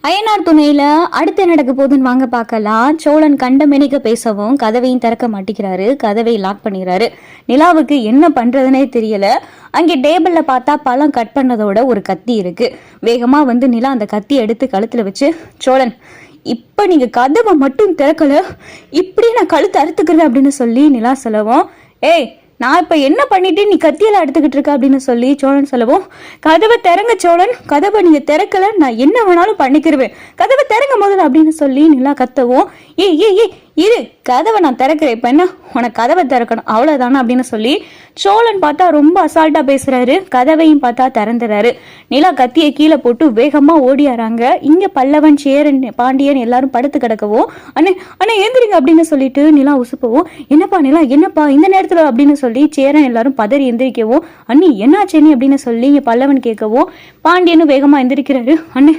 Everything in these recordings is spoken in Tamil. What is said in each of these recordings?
அய்யனார் துணையில அடுத்து நடக்க போகுதுன்னு வாங்க பார்க்கலாம். சோழன் கண்டமெனிக்க பேசவும் கதவையும் திறக்க மாட்டேங்கிறாரு. கதவை லாக் பண்ணிடுறாரு. நிலாவுக்கு என்ன பண்றதுனே தெரியல. அங்கே டேபிள்ல பார்த்தா பழம் கட் பண்ணதோட ஒரு கத்தி இருக்கு. வேகமா வந்து நிலா அந்த கத்தி எடுத்து கழுத்துல வச்சு, சோழன் இப்ப நீங்க கதவை மட்டும் திறக்கல, இப்படி நான் கழுத்து அறுத்துக்கிறேன் அப்படின்னு சொல்லி நிலா சொல்லவும், ஏய் நான் இப்ப என்ன பண்ணிட்டு நீ கத்தியெல்லாம் எடுத்துக்கிட்டு இருக்க அப்படின்னு சொல்லி சோழன் சொல்லவும், கதவை திறங்க சோழன், கதவை நீங்க திறக்கல நான் என்ன வேணாலும் பண்ணிக்கிருவேன், கதவை திறங்க முதல்ல அப்படின்னு சொல்லி நிலா கத்தவும், ஏய் ஏய் ஏய் இரு கதவை நான் திறக்கிறேன், இப்ப என்ன உனக்கு கதவை திறக்கணும் அவ்வளவுதானே அப்படின்னு சொல்லி சோழன் பார்த்தா ரொம்ப அசால்ட்டா பேசுறாரு. கதவையும் பார்த்தா திறந்துறாரு. நிலா கத்தியை கீழே போட்டு வேகமா ஓடியாராங்க. இங்க பல்லவன், சேரன், பாண்டியன் எல்லாரும் படுத்து கிடக்கவும், அண்ணே அண்ணே ஏந்திரிங்க அப்படின்னு சொல்லிட்டு நிலா உசுப்பவும், என்னப்பா நிலா என்னப்பா இந்த நேரத்துல அப்படின்னு சொல்லி சேரன் எல்லாரும் பதறி எந்திரிக்கவும், அண்ணி என்னாச்சு நீ அப்படின்னு சொல்லி இங்க பல்லவன் கேட்கவும், பாண்டியனும் வேகமா எந்திரிக்கிறாரு. அண்ணே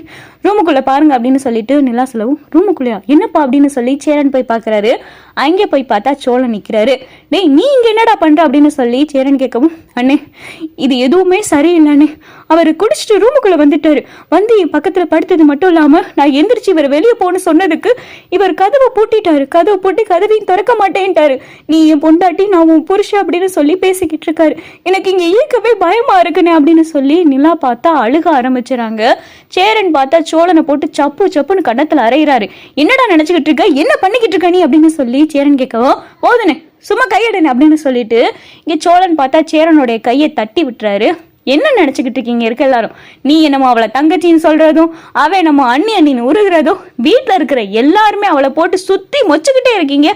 ரூமுக்குள்ள பாருங்க அப்படின்னு சொல்லிட்டு நிலா சொல்லவும், ரூமுக்குள்ளயா என்னப்பா அப்படின்னு சொல்லி சேரன் போய் பாக்குறாரு. அங்கே போய் பார்த்தா சோழன் நிக்கிறாரு. டேய் நீ இங்க என்னடா பண்ற அப்படின்னு சொல்லி சேரன் கேட்கவும், அண்ணே இது எதுவுமே சரியில்லைண்ணே, அவர் குடிச்சிட்டு ரூமுக்குள்ள வந்துட்டாரு, வந்து என் பக்கத்துல படுத்தது மட்டும் இல்லாம நான் எந்திரிச்சு இவர் வெளியே போன்னு சொன்னதுக்கு இவர் கதவை பூட்டிட்டாரு, கதவை பூட்டி கதவையும் திறக்க மாட்டேன்ட்டாரு, நீ என் பொண்டாட்டி நான் உன் புருஷன் அப்படின்னு சொல்லி பேசிக்கிட்டு இருக்காரு, எனக்கு இங்க இருக்கவே பயமா இருக்குண்ணே அப்படின்னு சொல்லி நிலா பார்த்தா அழுக ஆரம்பிச்சுறாங்க. சேரன் பார்த்தா சோழனை போட்டு சப்பு சப்புன்னு கண்ணத்துல அரைகிறாரு. என்னடா நினைச்சுக்கிட்டு இருக்க, என்ன பண்ணிக்கிட்டு இருக்க நீ அப்படின்னு சொல்லி சேரன் கேட்கவும், போதுனே சும்மா கையெடுனே அப்படின்னு சொல்லிட்டு இங்க சோழன் பார்த்தா சேரனுடைய கையை தட்டி விட்டுறாரு. என்ன நினைச்சுக்கிட்டு இருக்கீங்க இருக்க எல்லாரும், நீ என்னமோ அவளை தங்கச்சின்னு சொல்றதும், அவ நம்ம அண்ணி அண்ணின்னு உருகிறதும், வீட்டுல இருக்கிற எல்லாருமே அவளை போட்டு சுத்தி மொச்சுக்கிட்டே இருக்கீங்க.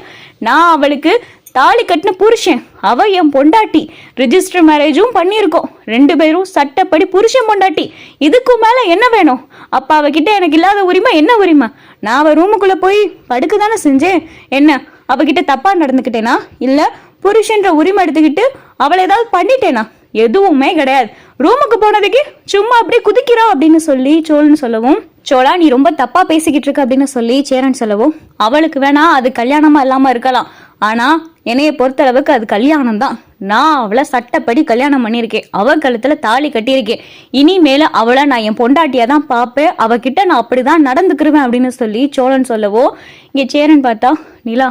நான் அவளுக்கு தாலி கட்டின புருஷன், அவ என் பொண்டாட்டி, ரிஜிஸ்டர் மேரேஜும் பண்ணியிருக்கோம், 2 பேரும் சட்டப்படி புருஷன் பொண்டாட்டி, இதுக்கு மேல என்ன வேணும்? அப்ப அவகிட்ட எனக்கு இல்லாத உரிமை என்ன உரிமை? நான் அவ ரூமுக்குள்ள போய் படுக்க தானே செஞ்சேன், என்ன அவகிட்ட தப்பா நடந்துக்கிட்டேனா, இல்ல புருஷன்ற உரிமை எடுத்துக்கிட்டு அவளை ஏதாவது பண்ணிட்டேனா? எதுவுமே கிடையாது. ரூமுக்கு போனதுக்கு சும்மா அப்படியே குதிக்கிறா அப்படின்னு சொல்லி சோழன் சொல்லவும், சோழா நீ ரொம்ப தப்பா பேசிக்கிட்டு இருக்க அப்படின்னு சொல்லி சேரன் சொல்லவும், அவளுக்கு வேணா அது கல்யாணமா இல்லாம இருக்கலாம், ஆனா என்னைய பொறுத்தளவுக்கு அது கல்யாணம் தான். நான் அவளை சட்டப்படி கல்யாணம் பண்ணியிருக்கேன், அவ கழுத்துல தாலி கட்டியிருக்கேன், இனிமேல அவளை நான் என் பொண்டாட்டியா தான் பார்ப்பேன், அவகிட்ட நான் அப்படிதான் நடந்துக்கிருவேன் அப்படின்னு சொல்லி சோழன் சொல்லவோ, இங்க சேரன் பார்த்தா நிலா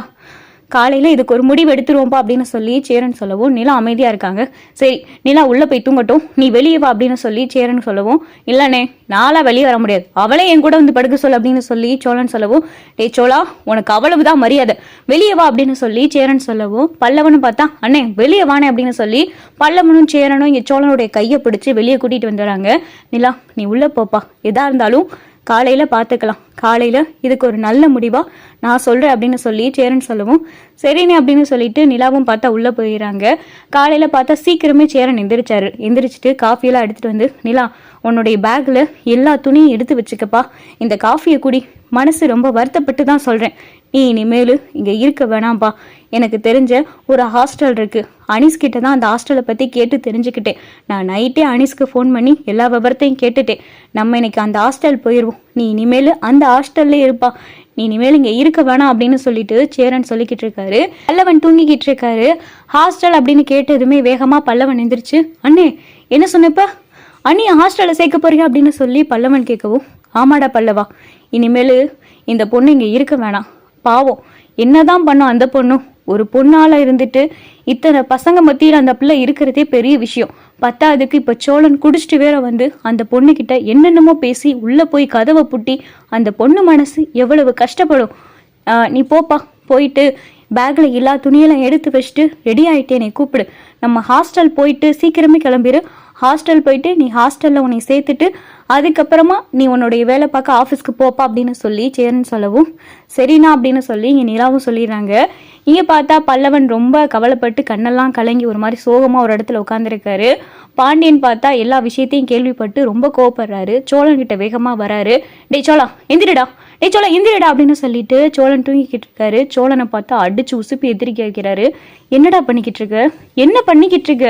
காலையில இதுக்கு ஒரு முடிவு எடுத்துருவோம்பா அப்படின்னு சொல்லி சேரன் சொல்லவும், நிலா அமைதியா இருக்காங்க. சரி நிலா உள்ள போய் தூங்கட்டும், நீ வெளியே வா அப்படின்னு சொல்லி சேரன் சொல்லவும், இல்லனே நாளா வெளியே வர முடியாது, அவளே என் கூட வந்து படுக்க சொல்ல அப்படின்னு சொல்லி சோழன் சொல்லவும், டே சோழா உனக்கு அவ்வளவுதான் மரியாதை, வெளியே வா அப்படின்னு சொல்லி சேரன் சொல்லவும், பல்லவனும் பார்த்தா அண்ணே வெளியே வானே அப்படின்னு சொல்லி பல்லவனும் சேரனும் இங்க சோழனுடைய கையை பிடிச்சு வெளியே கூட்டிட்டு வந்துடுறாங்க. நிலா நீ உள்ள போப்பா, எதா இருந்தாலும் காலையில பாத்துக்கலாம், காலையில இதுக்கு ஒரு நல்ல முடிவா நான் சொல்றேன் அப்படின்னு சொல்லி சேரன் சொல்லவும், சரிண்ணே அப்படின்னு சொல்லிட்டு நிலாவும் பார்த்தா உள்ள போயிடறாங்க. காலையில பார்த்தா சீக்கிரமே சேரன் எந்திரிச்சிட்டு காஃபியெல்லாம் எடுத்துட்டு வந்து, நிலா உன்னுடைய பேக்ல எல்லா துணியும் எடுத்து வச்சுக்கப்பா, இந்த காஃபியை குடி, மனசு ரொம்ப வருத்தப்பட்டு தான் சொல்றேன், நீ இனிமேலு இங்க இருக்க வேணாம்ப்பா, எனக்கு தெரிஞ்ச ஒரு ஹாஸ்டல் இருக்கு, அனீஸ் கிட்ட தான் அந்த ஹாஸ்டலை பத்தி கேட்டு தெரிஞ்சுக்கிட்டேன், நான் நைட்டே அனீஸ்க்கு ஃபோன் பண்ணி எல்லா விவரத்தையும் கேட்டுட்டேன், நம்ம இன்னைக்கு அந்த ஹாஸ்டல் போயிடுவோம், நீ இனிமேல் அந்த ஹாஸ்டல்லே இருப்பா, நீ இனிமேல் இங்க இருக்க வேணாம் அப்படின்னு சொல்லிட்டு சேரன் சொல்லிக்கிட்டு இருக்காரு. பல்லவன் தூங்கிக்கிட்டு இருக்காரு. ஹாஸ்டல் அப்படின்னு கேட்டதுமே வேகமா பல்லவன் எந்திரிச்சு, அண்ணே என்ன சொன்னப்ப, அண்ணி ஹாஸ்டல்ல சேர்க்க போறீங்க அப்படின்னு சொல்லி பல்லவன் கேட்கவும், ஆமாடா பல்லவா, இனிமேலு இந்த பொண்ணு இங்க இருக்க வேணாம், பாவம் என்னதான் பண்ணும் அந்த பொண்ணும், ஒரு பொண்ணால இருந்துட்டு இத்தனை பசங்க மத்தியில் அந்த பிள்ளை இருக்கிறதே பெரிய விஷயம், பத்தாவதுக்கு இப்ப சோழன் குடிச்சிட்டு வேற வந்து அந்த பொண்ணு கிட்ட என்னென்னமோ பேசி உள்ள போய் கதவை புட்டி அந்த பொண்ணு மனசு எவ்வளவு கஷ்டப்படும், நீ போப்பா, போயிட்டு பேக்ல எல்லா துணியெல்லாம் எடுத்து வச்சுட்டு ரெடி ஆயிட்டே நீ கூப்பிடு, நம்ம ஹாஸ்டல் போயிட்டு சீக்கிரமே கிளம்பிடு, ஹாஸ்டல் போயிட்டு நீ ஹாஸ்டல்ல உன்னை சேர்த்துட்டு அதுக்கப்புறமா நீ உன்னுடைய வேலை பார்க்க ஆஃபீஸ்க்கு போப்பா அப்படின்னு சொல்லி சேரன் சொல்லவும், சரிண்ணா அப்படின்னு சொல்லி இங்க நிலாவும் சொல்லிடுறாங்க. இங்க பார்த்தா பல்லவன் ரொம்ப கவலைப்பட்டு கண்ணெல்லாம் கலங்கி ஒரு மாதிரி சோகமா ஒரு இடத்துல உட்காந்துருக்காரு. பாண்டியன் பார்த்தா எல்லா விஷயத்தையும் கேள்விப்பட்டு ரொம்ப கோவப்படுறாரு. சோழன் கிட்ட வேகமா வராரு. டே சோழா எந்திரிடா, டே சோழா எந்திரிடா அப்படின்னு சொல்லிட்டு சோழன் தூங்கிக்கிட்டு இருக்காரு. சோழனை பார்த்தா அடிச்சு உசுப்பி எதிரிக்க வைக்கிறாரு. என்னடா பண்ணிக்கிட்டு இருக்க, என்ன பண்ணிக்கிட்டு இருக்க,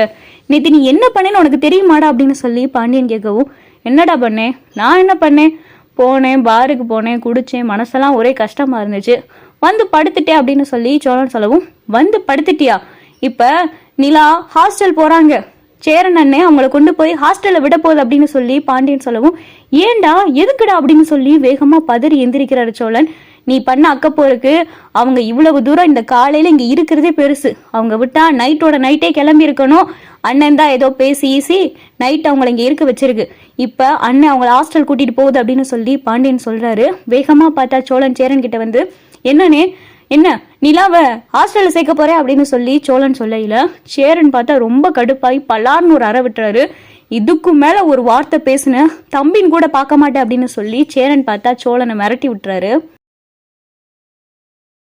நேத்து நீ என்ன பண்ணேன்னு உனக்கு தெரியுமாடா அப்படின்னு சொல்லி பாண்டியன் கேட்கவும், என்னடா பண்ணேன், நான் என்ன பண்ணேன், போனேன் பாருக்கு போனேன், குடிச்சேன், மனசெல்லாம் ஒரே கஷ்டமா இருந்துச்சு, வந்து படுத்துட்டே அப்படின்னு சொல்லி சோழன் சொல்லவும், வந்து படுத்துட்டியா, இப்ப நிலா ஹாஸ்டல் போறாங்க, சேரன் அண்ணே அவங்கள கொண்டு போய் ஹாஸ்டல்ல விட போகுது அப்படின்னு சொல்லி பாண்டியன் சொல்லவும், ஏண்டா எதுக்குடா அப்படின்னு சொல்லி வேகமா பதறி எந்திரிக்கிறாரு சோழன். நீ பண்ண அக்கப்போருக்கு அவங்க இவ்வளவு தூரம் இந்த காலையில இங்க இருக்கிறதே பெருசு. அவங்க விட்டா நைட்டோட நைட்டே கிளம்பி இருக்கணும். அண்ணன் தான் ஏதோ பேசி ஈசி நைட் அவங்கள இங்க இருக்க வச்சிருக்கு. இப்ப அண்ணன் அவங்கள ஹாஸ்டல் கூட்டிட்டு போகுது அப்படின்னு சொல்லி பாண்டியன் சொல்றாரு. வேகமா பார்த்தா சோழன் சேரன் கிட்ட வந்து, என்னன்னே என்ன நிலாவ ஹாஸ்டல்ல சேர்க்க போறேன் அப்படின்னு சொல்லி சோழன் சொல்லையில சேரன் பார்த்தா ரொம்ப கடுப்பாய் பலார்னு ஒரு அறை விட்டுறாரு. இதுக்கும் மேல ஒரு வார்த்தை பேசுன தம்பின்னு கூட பார்க்க மாட்டேன் அப்படின்னு சொல்லி சேரன் பார்த்தா சோழனை மிரட்டி விட்டுறாரு.